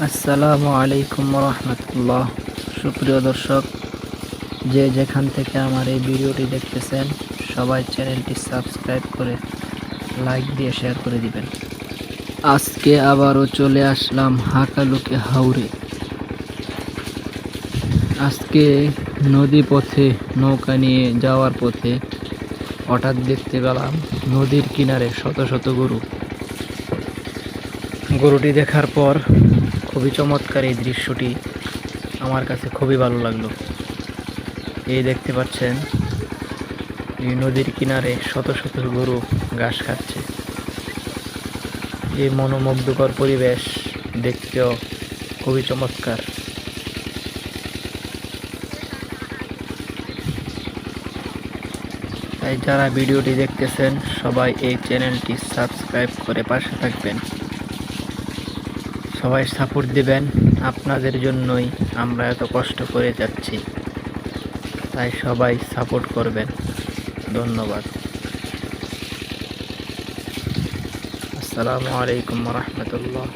আসসালামু আলাইকুম রহমতুল্লাহ। সুপ্রিয় দর্শক, যে যেখান থেকে আমার এই ভিডিওটি দেখতেছেন, সবাই চ্যানেলটি সাবস্ক্রাইব করে লাইক দিয়ে শেয়ার করে দিবেন। আজকে আবারও চলে আসলাম হাকালুকে হাওরে। আজকে নদী পথে নৌকা নিয়ে যাওয়ার পথে হঠাৎ দেখতে পেলাম নদীর কিনারে শত শত গরু। গরুটি দেখার পর খুবই চমৎকার এই দৃশ্যটি আমার কাছে খুবই ভালো লাগলো। এই দেখতে পাচ্ছেন, এই নদীর কিনারে শত শত গরু ঘাস খাচ্ছে। এই মনোমুগ্ধকর পরিবেশ দেখতেও খুবই চমৎকার। তাই যারা ভিডিওটি দেখতেছেন, সবাই এই চ্যানেলটি সাবস্ক্রাইব করে পাশে থাকবেন। সবাই সাপোর্ট দিবেন, আপনাদের জন্যই আমরা এত কষ্ট করে যাচ্ছি। তাই সবাই সাপোর্ট করবেন। ধন্যবাদ। আসসালামু আলাইকুম রহমতুল্লাহ।